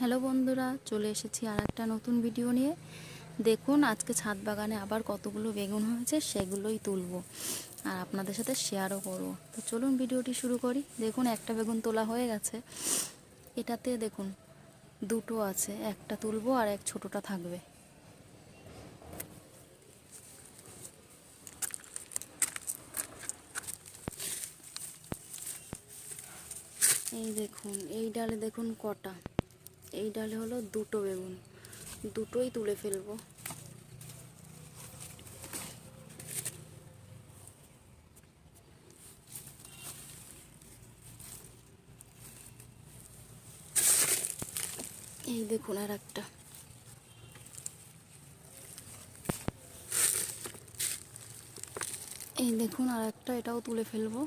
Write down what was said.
Hello বন্ধুরা, চলে এসেছি আর একটা নতুন ভিডিও নিয়ে। দেখুন আজকে ছাদ বাগানে আবার কতগুলো বেগুন হয়েছে, সেগুলোই তুলবো আর আপনাদের সাথে শেয়ারও করব। তো চলুন ভিডিওটি শুরু করি। দেখুন একটা বেগুন তোলা হয়ে গেছে। এটাতে দেখুন দুটো আছে, একটা তুলবো আর এক ছোটোটা থাকবে। এই দেখুন এই ডালে দেখুন কটা, এই ডালে হলো দুটো বেগুন, দুটোই তুলে ফেলবো। এই দেখুন আর একটা, এই দেখুন আর একটা, এটাও তুলে ফেলবো।